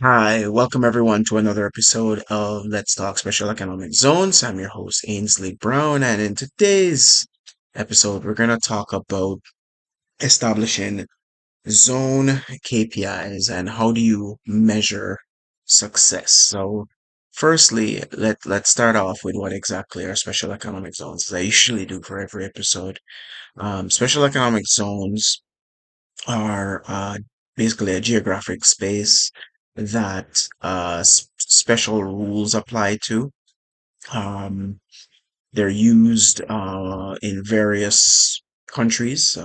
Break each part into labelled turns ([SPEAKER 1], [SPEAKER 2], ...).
[SPEAKER 1] Hi, welcome everyone to another episode of Let's Talk Special Economic Zones. I'm your host, Ainsley Brown, and in today's episode, we're going to talk about establishing zone KPIs and how do you measure success. So, firstly, let's start off with what exactly are special economic zones, as I usually do for every episode. Special economic zones are basically a geographic space that special rules apply to. Um, they're used in various countries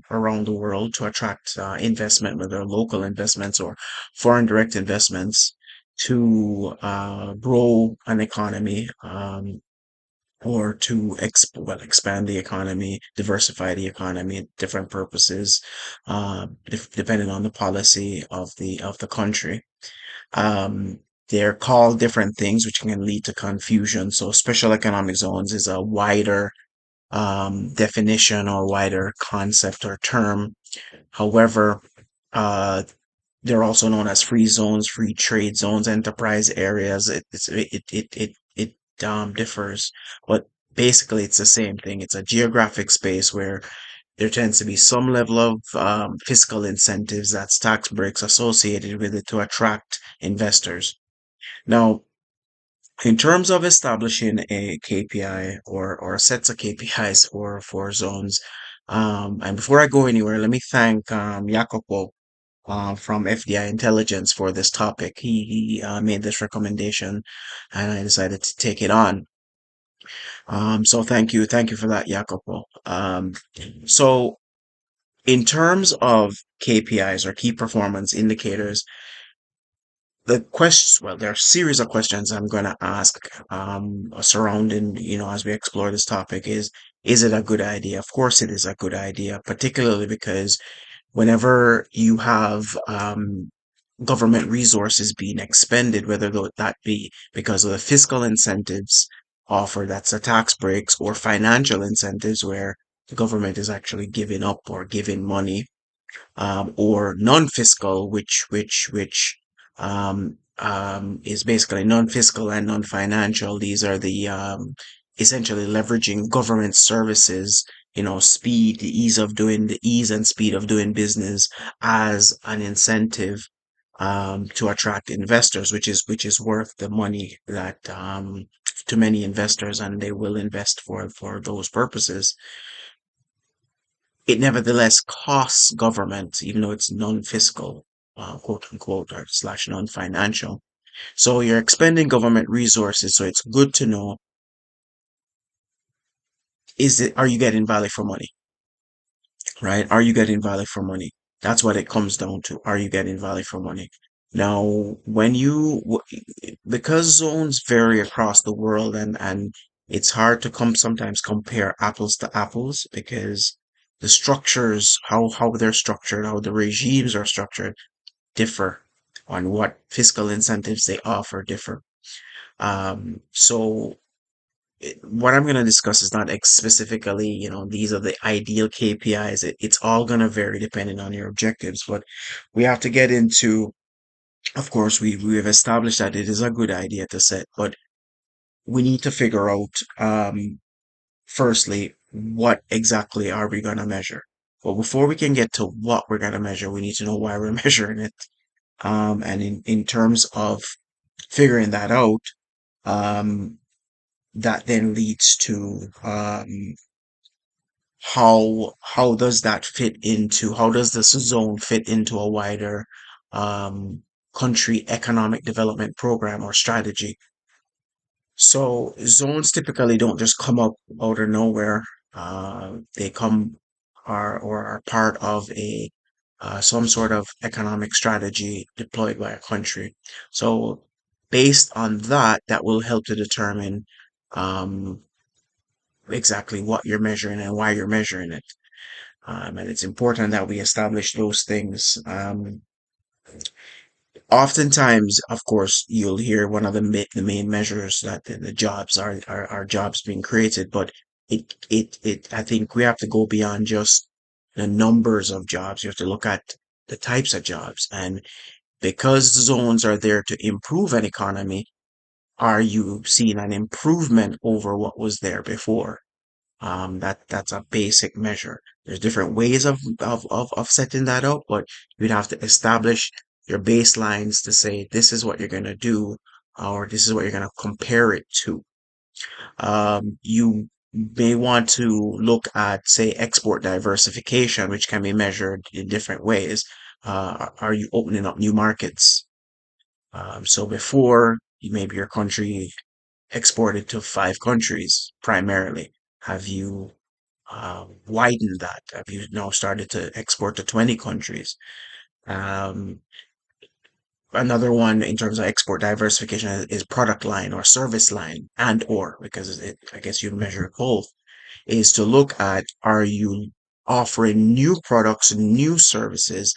[SPEAKER 1] around the world to attract investment, whether local investments or foreign direct investments, to grow an economy. Or to expand the economy, diversify the economy, different purposes, depending on the policy of the country. Um, they're called different things, which can lead to confusion. So, special economic zones is a wider definition or wider concept or term. However, uh, they're also known as free zones, free trade zones, enterprise areas. It differs, but basically it's the same thing. It's a geographic space where there tends to be some level of fiscal incentives, that's tax breaks associated with it to attract investors. Now, in terms of establishing a KPI or sets of KPIs for zones, and before I go anywhere, let me thank Jacopo from FDI Intelligence for this topic. He made this recommendation, and I decided to take it on. So thank you for that, Jacopo. So in terms of KPIs or key performance indicators, the questions, well, there are a series of questions I'm going to ask surrounding, as we explore this topic is it a good idea? Of course, it is a good idea, particularly because whenever you have government resources being expended, whether that be because of the fiscal incentives offered, that's the tax breaks, or financial incentives where the government is actually giving up or giving money, or non-fiscal, which is basically non-fiscal and non-financial. These are the essentially leveraging government services, speed, the ease and speed of doing business as an incentive to attract investors, which is worth the money that to many investors, and they will invest for those purposes. It nevertheless costs government, even though it's non-fiscal, quote unquote, or slash non-financial. So you're expending government resources. So it's good to know, are you getting value for money, right? Are you getting value for money? That's what it comes down to. Are you getting value for money? Now, because zones vary across the world, and it's hard to sometimes compare apples to apples because the structures, how they're structured, how the regimes are structured differ, on what fiscal incentives they offer differ. So what I'm going to discuss is not specifically, these are the ideal KPIs. It's all going to vary depending on your objectives, but we have to get into, of course, we have established that it is a good idea to set, but we need to figure out, firstly, what exactly are we going to measure? Well, before we can get to what we're going to measure, we need to know why we're measuring it. And in terms of figuring that out, um, that then leads to how does that fit into how does this zone fit into a wider um, country economic development program or strategy? So zones typically don't just come up out of nowhere. They come are part of a some sort of economic strategy deployed by a country. So based on that, that will help to determine um, exactly what you're measuring and why you're measuring it. And it's important that we establish those things. Oftentimes, of course, you'll hear one of the main measures that the jobs are jobs being created, but I think we have to go beyond just the numbers of jobs. You have to look at the types of jobs, and because zones are there to improve an economy, are you seeing an improvement over what was there before? That's a basic measure. There's different ways of setting that up, but you'd have to establish your baselines to say this is what you're going to do, or this is what you're going to compare it to. You may want to look at, say, export diversification, which can be measured in different ways. Are you opening up new markets? So before, maybe your country exported to 5 countries primarily. Have you widened that? Have you now started to export to 20 countries? Um, Another one in terms of export diversification is product line or service line and or because I guess you measure both is to look at are you offering new products, new services,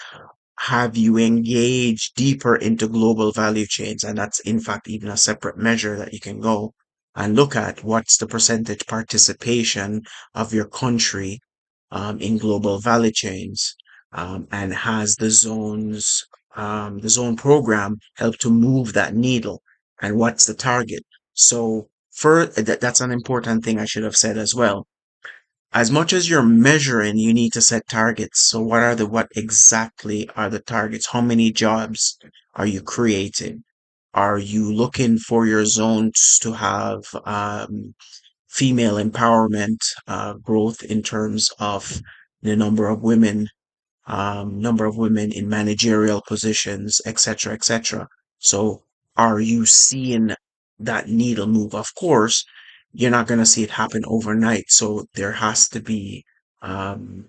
[SPEAKER 1] have you engaged deeper into global value chains? And that's in fact even a separate measure that you can go and look at what's the percentage participation of your country in global value chains, and has the zone program helped to move that needle, and what's the target? So that's an important thing I should have said as well. As much as you're measuring, you need to set targets. So what exactly are the targets? How many jobs are you creating? Are you looking for your zones to have female empowerment, growth in terms of the number of women in managerial positions, etc., etc. So are you seeing that needle move? Of course, you're not going to see it happen overnight. So there has to be um,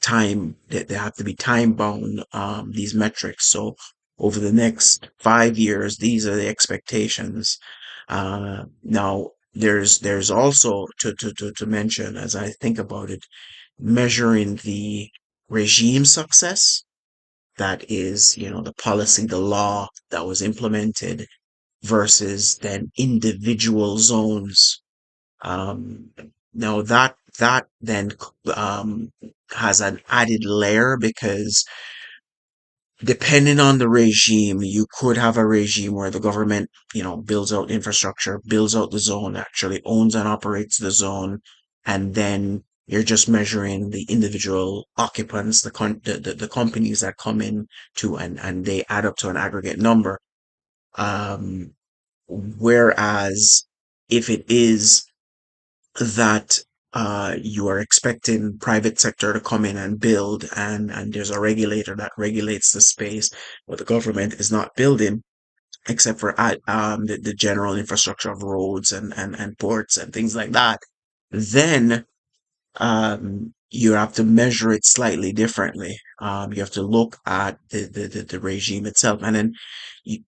[SPEAKER 1] time that they have to be time bound, these metrics. So over the next 5 years, these are the expectations. Now there's also to mention as I think about it, measuring the regime success. That is, the policy, the law that was implemented versus then individual zones. Um, Now that then has an added layer because depending on the regime, you could have a regime where the government, builds out infrastructure, builds out the zone, actually owns and operates the zone, and then you're just measuring the individual occupants, the companies that come in to and they add up to an aggregate number. Um, Whereas if it is that you are expecting private sector to come in and build and there's a regulator that regulates the space, but the government is not building except for the general infrastructure of roads and ports and things like that, then you have to measure it slightly differently. You have to look at the regime itself, and then you,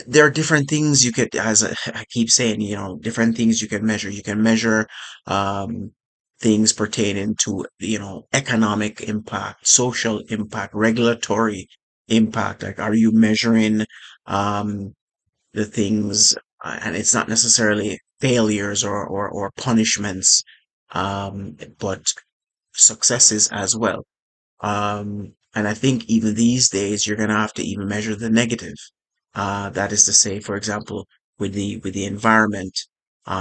[SPEAKER 1] there are different things you could, as I keep saying, different things you can measure. You can measure um, things pertaining to, economic impact, social impact, regulatory impact. Like, are you measuring um, the things, and it's not necessarily failures or punishments, but successes as well. And I think even these days, you're going to have to even measure the negative. That is to say, for example, with the environment,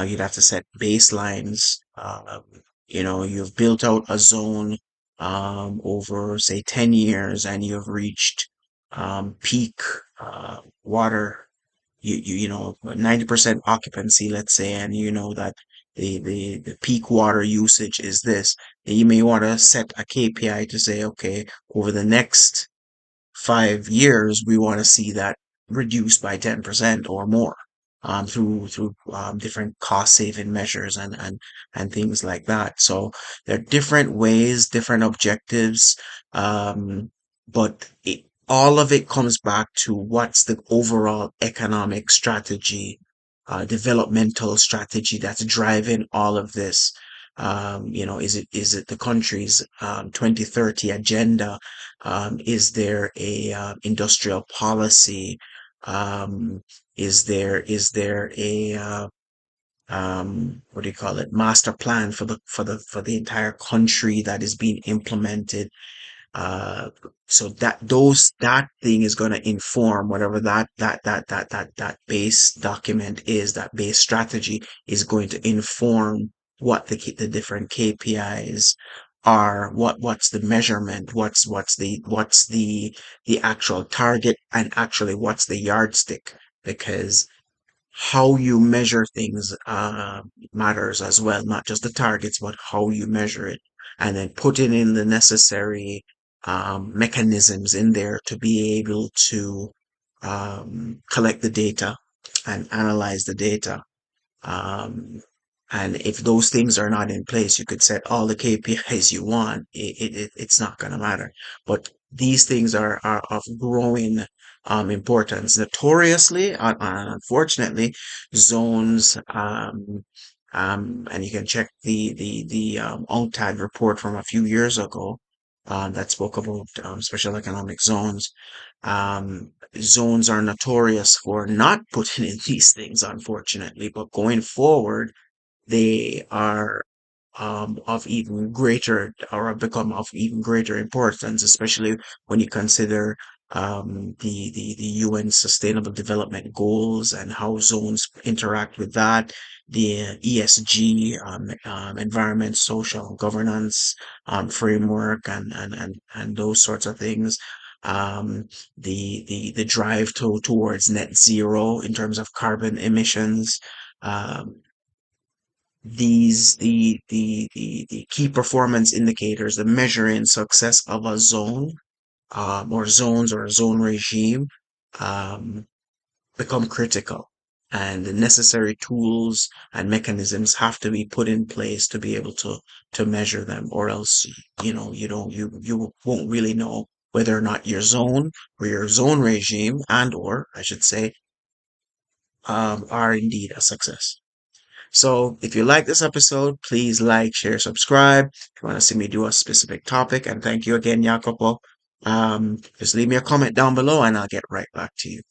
[SPEAKER 1] you'd have to set baselines. You've built out a zone over, say, 10 years, and you've reached peak water, 90% occupancy, let's say, and you know that the peak water usage is this, then you may want to set a KPI to say, okay, over the next 5 years, we want to see that reduced by 10% or more, through different cost saving measures and things like that. So there are different ways, different objectives, but all of it comes back to what's the overall economic strategy, developmental strategy that's driving all of this. Is it the country's 2030 agenda? Is there a industrial policy? Um, is there a what do you call it, master plan for the entire country that is being implemented? Uh, so that thing is going to inform whatever that base document is, that base strategy is going to inform what the different KPIs are, what's the measurement, what's the actual target, and actually what's the yardstick, because how you measure things matters as well, not just the targets, but how you measure it, and then putting in the necessary mechanisms in there to be able to collect the data and analyze the data. Um, and if those things are not in place, you could set all the KPIs you want. It's not going to matter. But these things are of growing importance. Notoriously, unfortunately, zones, and you can check the UNCTAD report from a few years ago that spoke about special economic zones. Zones are notorious for not putting in these things, unfortunately, but going forward, they are of even greater, or have become of even greater importance, especially when you consider the UN Sustainable Development Goals and how zones interact with that, the ESG, environment, social governance framework, and those sorts of things. The drive towards net zero in terms of carbon emissions. Um, the key performance indicators, the measuring success of a zone, or zones, or a zone regime, um, become critical, and the necessary tools and mechanisms have to be put in place to be able to measure them, or else you won't really know whether or not your zone, or your zone regime, and or I should say, are indeed a success. So if you like this episode, please like, share, subscribe. If you want to see me do a specific topic, and thank you again, Jacopo. Just leave me a comment down below and I'll get right back to you.